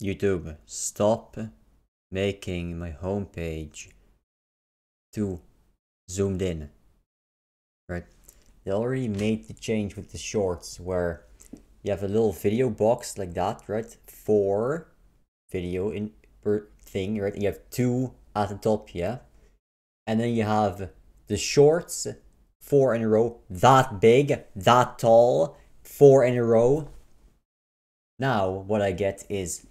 YouTube, stop making my homepage too zoomed in. Right? They already made the change with the shorts where you have a little video box like that, right? For video in per thing, right? You have two at the top, yeah? And then you have the shorts, 4 in a row, that big, that tall, 4 in a row. Now what I get is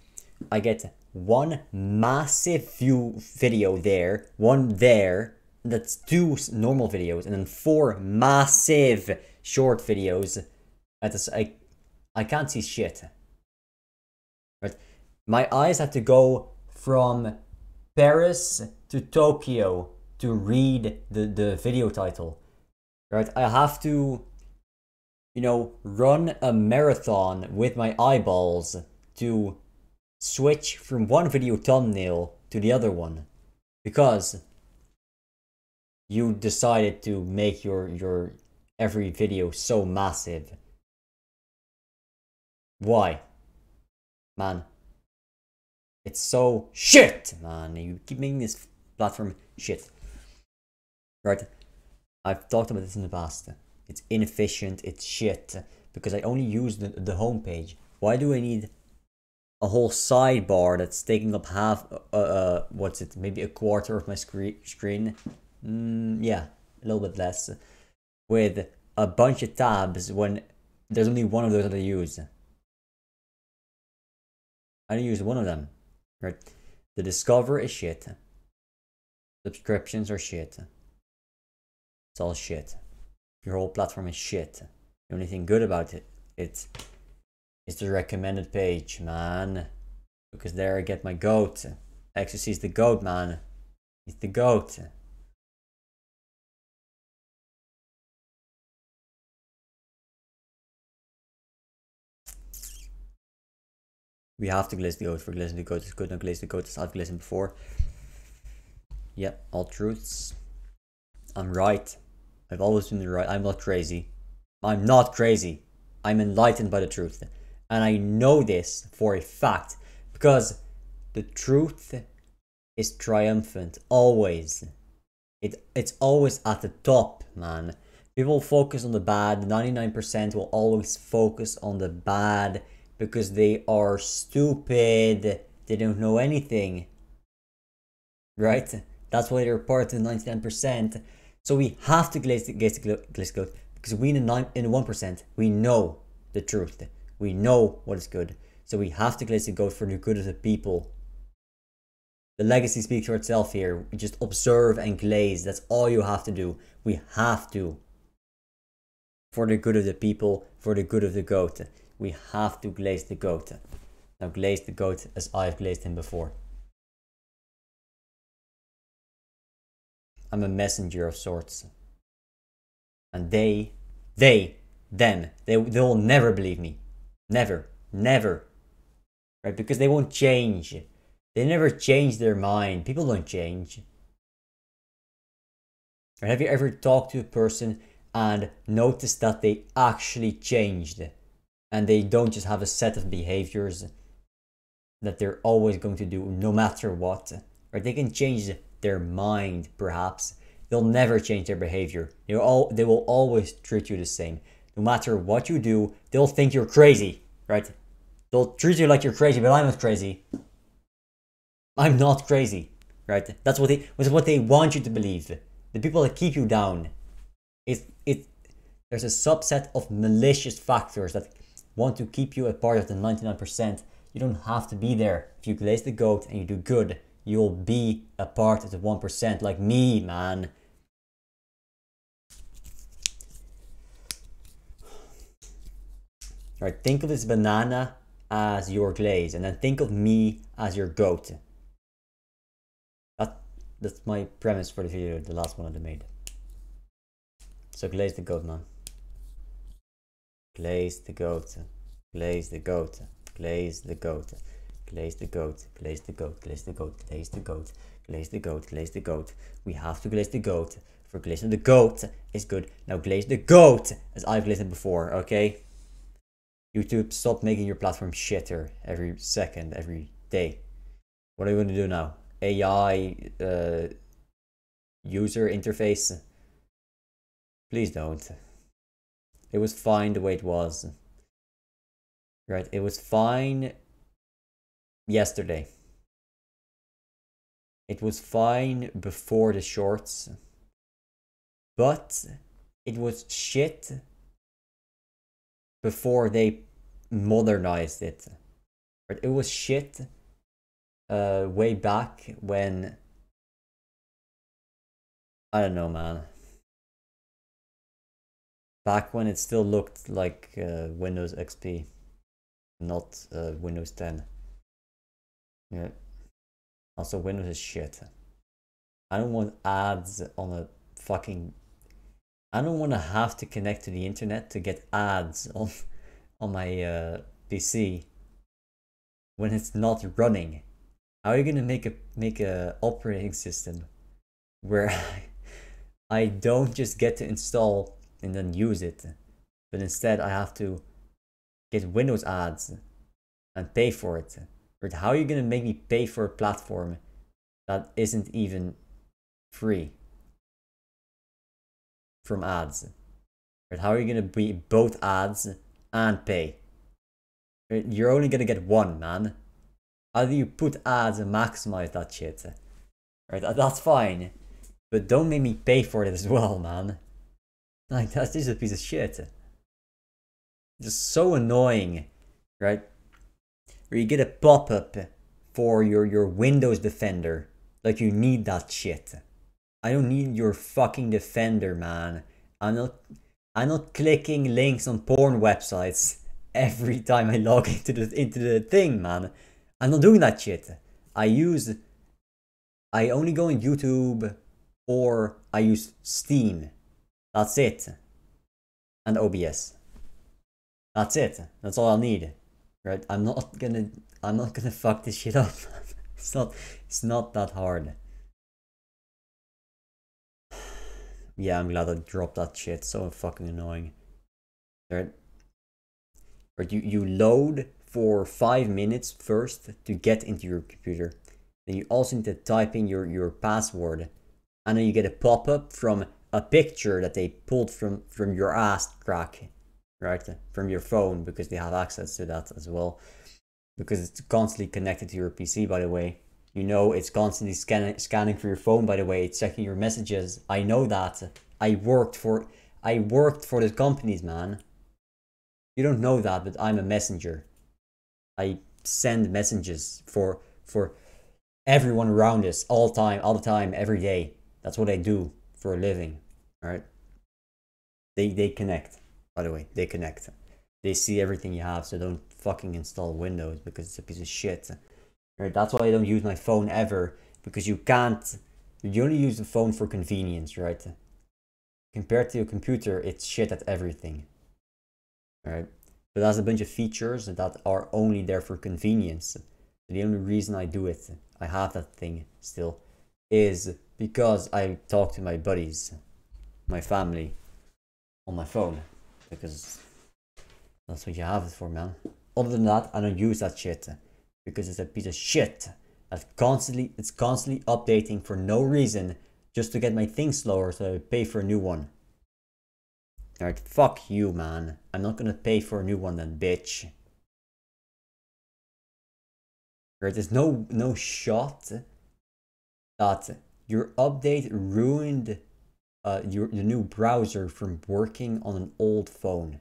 I get one massive video there, one there, that's two normal videos, and then 4 massive short videos. I can't see shit. Right? My eyes have to go from Paris to Tokyo to read the video title. Right? I have to, run a marathon with my eyeballs to switch from one video thumbnail to the other one. Because you decided to make your every video so massive. Why? Man. It's so shit, man. You keep making this platform shit. Right? I've talked about this in the past. It's inefficient, it's shit. Because I only use the homepage. Why do I need a whole sidebar that's taking up half, what's it, maybe a quarter of my screen? Yeah, a little bit less. With a bunch of tabs when there's only one of those that I use. I don't use one of them. Right? The Discover is shit. Subscriptions are shit. It's all shit. Your whole platform is shit. The only thing good about it is the recommended page, man. Because there I get my goat. Exorcist the goat, man. He's the goat. We have to glaze the goat for glazing the goat. It's good, not glaze the goat as I've glazed before. Yep, all truths. I'm right. I've always been right. I'm not crazy. I'm not crazy. I'm enlightened by the truth. And I know this for a fact. Because the truth is triumphant. Always. It's always at the top, man. People focus on the bad. 99% will always focus on the bad. Because they are stupid. They don't know anything. Right? That's why they're part of the 99%. So we have to glaze the goat. Because we in the 1%, we know the truth. We know what is good. So we have to glaze the goat for the good of the people. The legacy speaks for itself here. We just observe and glaze. That's all you have to do. We have to. For the good of the people, for the good of the goat. We have to glaze the goat. Now glaze the goat as I've glazed him before. I'm a messenger of sorts. And them, they will never believe me. Never. Never. Right? Because they won't change. They never change their mind. People don't change. Or have you ever talked to a person and noticed that they actually changed? And they don't just have a set of behaviors that they're always going to do no matter what. Right? They can change their mind, perhaps. They'll never change their behavior. They will always treat you the same. No matter what you do, they'll think you're crazy, right? They'll treat you like you're crazy, but I'm not crazy. I'm not crazy, right? That's what they want you to believe. The people that keep you down. There's a subset of malicious factors that want to keep you a part of the 99%. You don't have to be there. If you glaze the goat and you do good, you'll be a part of the 1%, like me, man. Right, think of this banana as your glaze, and then think of me as your goat. That's my premise for the video, the last one I made. So glaze the goat, man. Glaze the goat. Glaze the goat. Glaze the goat. Glaze the goat. Glaze the goat. Glaze the goat. Glaze the goat. Glaze the goat. Glaze the goat. We have to glaze the goat. For glazing the goat is good. Now glaze the goat as I've glazed it before, okay? YouTube, stop making your platform shitter every second, every day. What are you going to do now? AI user interface? Please don't. It was fine the way it was. Right? It was fine yesterday. It was fine before the shorts. But it was shit before they modernized it. Right? It was shit way back when, I don't know, man. Back when it still looked like Windows XP, not Windows 10. Yeah. Also, Windows is shit. I don't want ads on a fucking... I don't want to have to connect to the internet to get ads on my PC when it's not running. How are you gonna make a operating system where I don't just get to install and then use it, but instead I have to get Windows ads and pay for it? But how are you gonna make me pay for a platform that isn't even free from ads? But how are you gonna be both ads and pay? You're only gonna get one, man. How do you put ads and maximize that shit? Right, that's fine, but don't make me pay for it as well, man. Like, that's just a piece of shit. Just so annoying, right? Where you get a pop-up for your Windows Defender, like you need that shit. I don't need your fucking Defender, man. I'm not clicking links on porn websites every time I log into the thing, man. I'm not doing that shit. I only go on YouTube or I use Steam. That's it. And OBS. That's it. That's all I'll need. Right? I'm not gonna fuck this shit up. It's not that hard. Yeah, I'm glad I dropped that shit. So fucking annoying. Right? But you load for 5 minutes first to get into your computer. Then you also need to type in your password. And then you get a pop-up from a picture that they pulled from your ass crack. Right? From your phone, because they have access to that as well. Because it's constantly connected to your PC, by the way. You know, it's constantly scanning for your phone, by the way. It's checking your messages. I know that. I worked for the companies, man. You don't know that, but I'm a messenger. I send messages for everyone around us all the time, every day. That's what I do for a living. Alright? They connect. By the way, they connect. They see everything you have, so don't fucking install Windows because it's a piece of shit. Right? That's why I don't use my phone ever, because you only use the phone for convenience, right? Compared to a computer, it's shit at everything. Right? But that's a bunch of features that are only there for convenience. The only reason I do it, I have that thing still, is because I talk to my buddies, my family, on my phone. Because that's what you have it for, man. Other than that, I don't use that shit. Because it's a piece of shit. It's constantly updating for no reason. Just to get my thing slower so I pay for a new one. Alright, fuck you, man. I'm not gonna pay for a new one then, bitch. Right, there's no shot that your update ruined the new browser from working on an old phone.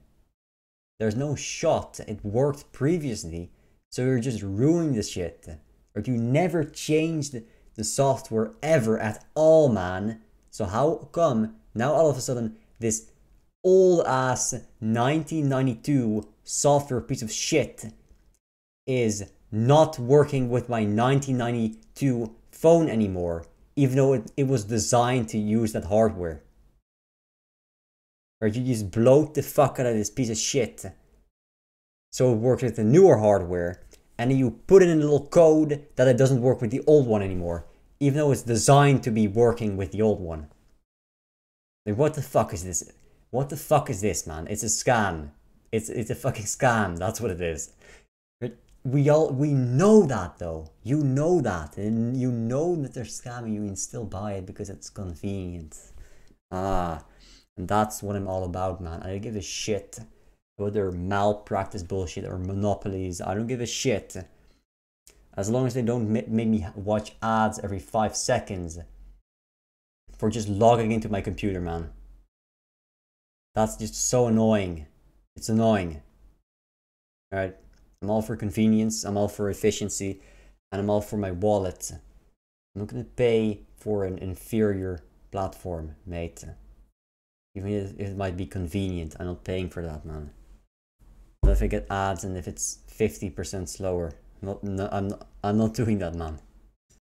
There's no shot. It worked previously, so you're just ruining the shit. Or you never changed the software ever at all, man. So how come now all of a sudden this old ass 1992 software piece of shit is not working with my 1992 phone anymore, even though it was designed to use that hardware? Or you just bloat the fuck out of this piece of shit so it works with the newer hardware, and then you put in a little code that it doesn't work with the old one anymore, even though it's designed to be working with the old one. Like, what the fuck is this? What the fuck is this, man? It's a scam. It's a fucking scam. That's what it is. we know that though. You know that, and you know that they're scamming you, and still buy it because it's convenient. Ah, and that's what I'm all about, man. I don't give a shit about their malpractice bullshit or monopolies. I don't give a shit. As long as they don't make me watch ads every 5 seconds for just logging into my computer, man. That's just so annoying. It's annoying. Alright, I'm all for convenience, I'm all for efficiency, and I'm all for my wallet. I'm not gonna pay for an inferior platform, mate. Even if it might be convenient, I'm not paying for that, man. But if I get ads and if it's 50% slower, I'm not doing that, man.